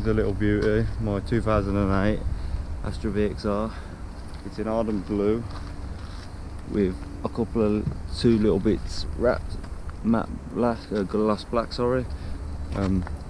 the little beauty, my 2008 Astra VXR. It's in ardent blue with a couple of two little bits wrapped matte black, gloss black, sorry.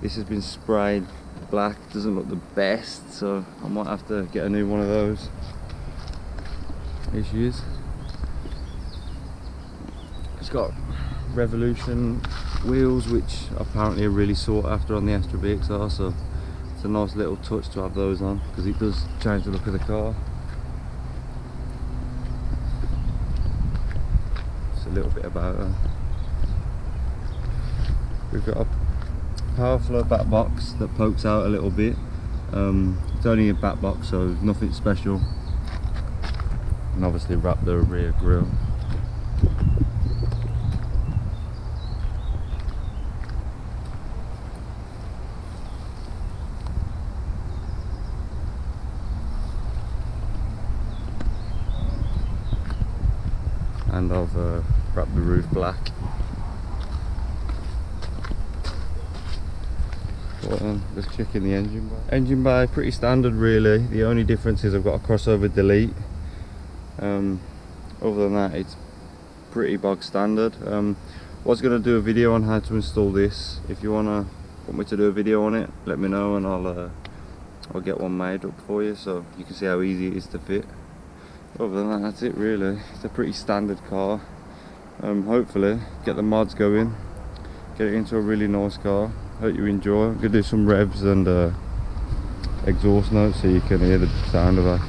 This has been sprayed black, doesn't look the best, so I might have to get a new one of those. Here she is. It's got Revolution wheels, which apparently are really sought after on the Astra VXR, so it's a nice little touch to have those on because it does change the look of the car. Just a little bit about her. We've got a power flow back box that pokes out a little bit. It's only a back box, so nothing special. And obviously wrap the rear grille. And I've wrapped the roof black. Let's check in the engine bay. Engine bay, pretty standard really. The only difference is I've got a crossover delete. Other than that, it's pretty bog standard. Was going to do a video on how to install this. If you want me to do a video on it, let me know and I'll get one made up for you so you can see how easy it is to fit. Other than that, that's it really. It's a pretty standard car. Hopefully get the mods going, get it into a really nice car. Hope you enjoy. I'm going to do some revs and exhaust notes so you can hear the sound of her.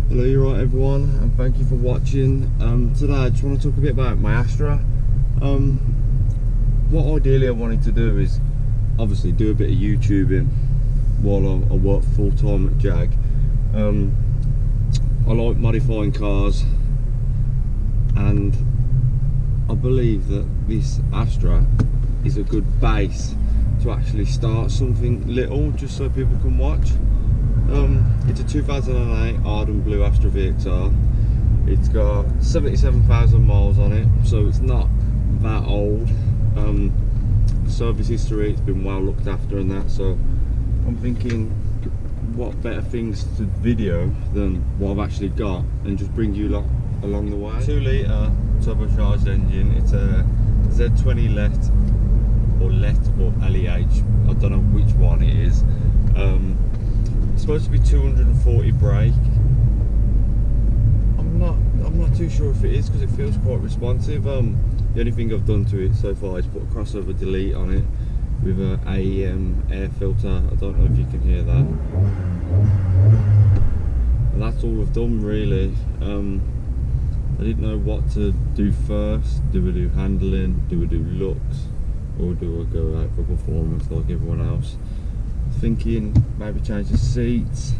Hello, you're right everyone, and thank you for watching. Today I just want to talk a bit about my Astra. What ideally I wanted to do is obviously do a bit of YouTubing while I work full time at Jag. I like modifying cars, and I believe that this Astra is a good base to actually start something little, just so people can watch. It's a 2008 ardent blue Astra VXR. It's got 77,000 miles on it, so it's not that old. Service history, it's been well looked after and that, so I'm thinking what better things to video than what I've actually got and just bring you along the way. 2 litre turbocharged engine. It's a Z20 LET or LEH, I don't know which one it is. It's supposed to be 240 brake. I'm not too sure if it is because it feels quite responsive. The only thing I've done to it so far is put a crossover delete on it with an AEM air filter. I don't know if you can hear that. And that's all I've done really. I didn't know what to do first. Do we do handling? Do we do looks? Or do I go out for performance like everyone else? Thinking maybe change the seats,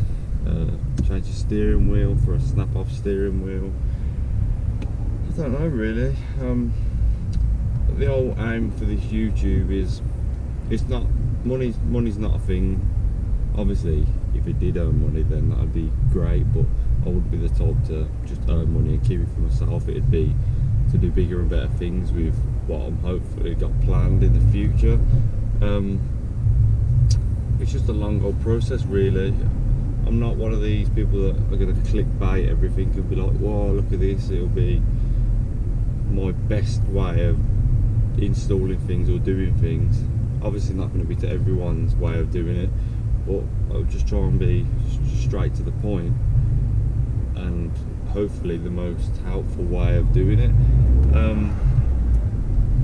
change the steering wheel for a snap-off steering wheel. I don't know really. The whole aim for this YouTube is, it's not money's not a thing. Obviously if it did earn money then that'd be great, but I wouldn't be the type to just earn money and keep it for myself. It'd be to do bigger and better things with what I'm hopefully got planned in the future. It's just a long old process really. I'm not one of these people that are going to clickbait everything and be like, whoa, look at this, it'll be my best way of installing things or doing things. Obviously not going to be to everyone's way of doing it, but I'll just try and be straight to the point. and hopefully the most helpful way of doing it.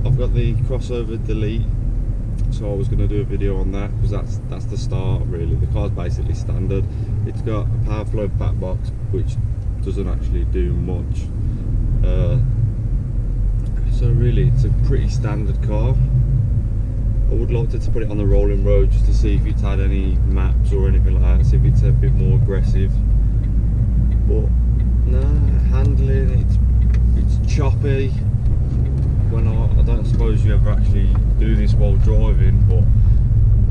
I've got the crossover delete, so I was going to do a video on that because that's the start really. The car's basically standard. It's got a power flow back box which doesn't actually do much, so really it's a pretty standard car. I would like to put it on the rolling road just to see if it's had any maps or anything like that, see if it's a bit more aggressive. But no, handling, it's choppy. When I don't suppose you ever actually do this while driving, but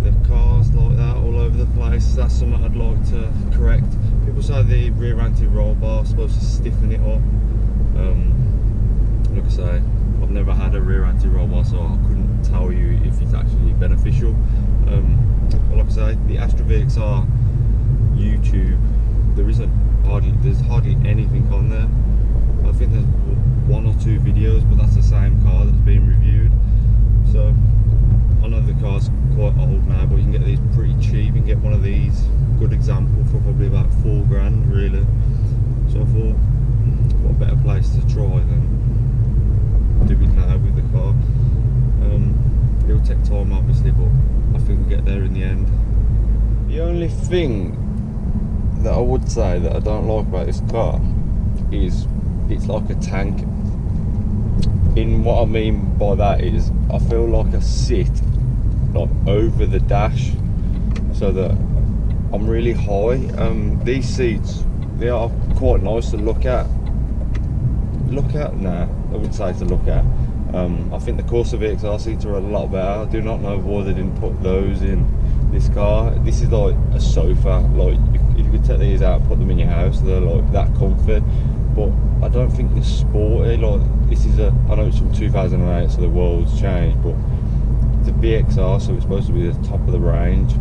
the car's like that all over the place. That's something I'd like to correct. People say the rear anti-roll bar is supposed to stiffen it up. Like I say, I've never had a rear anti-roll bar, so I couldn't tell you if it's actually beneficial. But like I say, the Astra VXR YouTube, there's hardly anything on there. I think there's 1 or 2 videos, but that's the same car that's being reviewed. So I know the car's quite old now, but you can get these pretty cheap. You can get one of these, good example, for probably about $4 grand really. So I thought, what a better place to try than do it now with the car. It'll take time obviously, but I think we'll get there in the end. The only thing that I would say that I don't like about this car is it's like a tank. In what I mean by that is I feel like I sit like over the dash, so that I'm really high. These seats, they are quite nice to look at. Nah, I would say to look at. I think the Corsa VXR seats are a lot better. I do not know why they didn't put those in this car. This is like a sofa. Like if you could take these out and put them in your house, they're like that comfy. But I don't think they're sporty. Like this is I know it's from 2008, so the world's changed, but it's a VXR, so it's supposed to be the top of the range.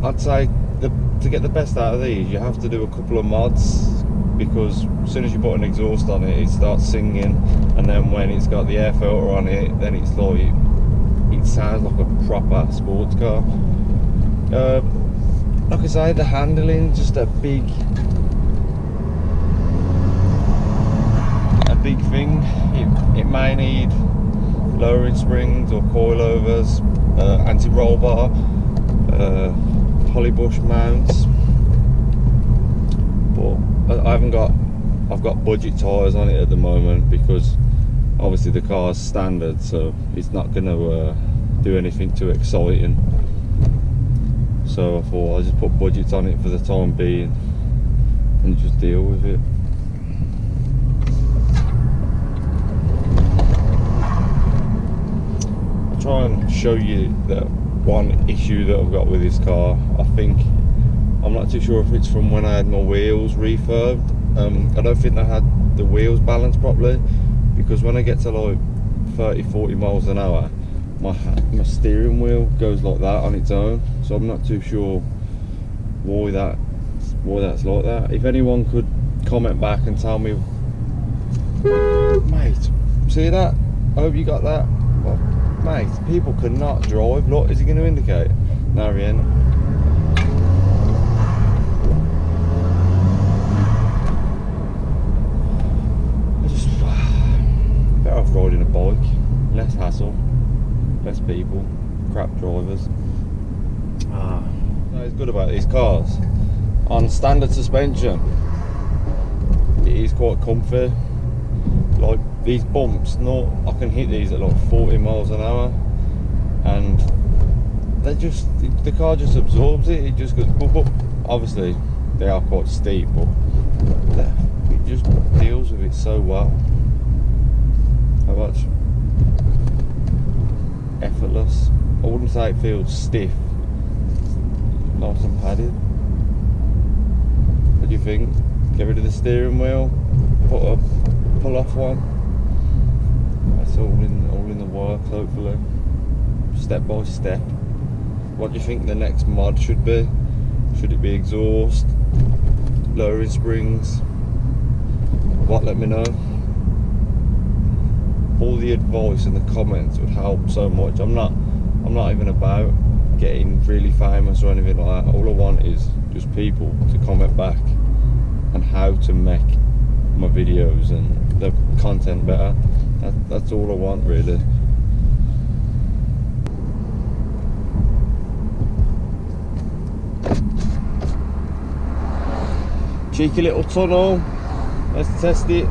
I'd say to get the best out of these, you have to do a couple of mods, because as soon as you put an exhaust on it, it starts singing, and then when it's got the air filter on it, then it's like, it sounds like a proper sports car. Like I say, the handling, just a big thing. It may need lowering springs or coilovers, anti-roll bar, polybush mounts, but I've got budget tyres on it at the moment, because obviously the car's standard, so it's not going to do anything too exciting. So I thought I'll just put budgets on it for the time being and just deal with it. Try and show you that one issue that I've got with this car. I'm not too sure if it's from when I had my wheels refurbed. I don't think I had the wheels balanced properly, because when I get to like 30-40 miles an hour, my steering wheel goes like that on its own. So I'm not too sure why that's like that. If anyone could comment back and tell me, mate, see that? I hope you got that. Well, mate, people cannot drive. Look, is he going to indicate? No, he ain't. I just better off riding a bike. Less hassle, less people, crap drivers. What's good about these cars, on standard suspension, it is quite comfy. Like these bumps, I can hit these at like 40 miles an hour, and the car just absorbs it. It just goes boop, boop. Obviously they are quite steep, but it just deals with it so well. How much? Effortless. I wouldn't say it feels stiff. Nice and padded. What do you think? Get rid of the steering wheel, put a pull off one. That's all in the works, hopefully, step by step. What do you think the next mod should be? Should it be exhaust, lowering springs? What? Let me know. All the advice in the comments would help so much. I'm not even about getting really famous or anything like that. All I want is just people to comment back and how to make my videos and the content better. That's all I want, really. Cheeky little tunnel. Let's test it.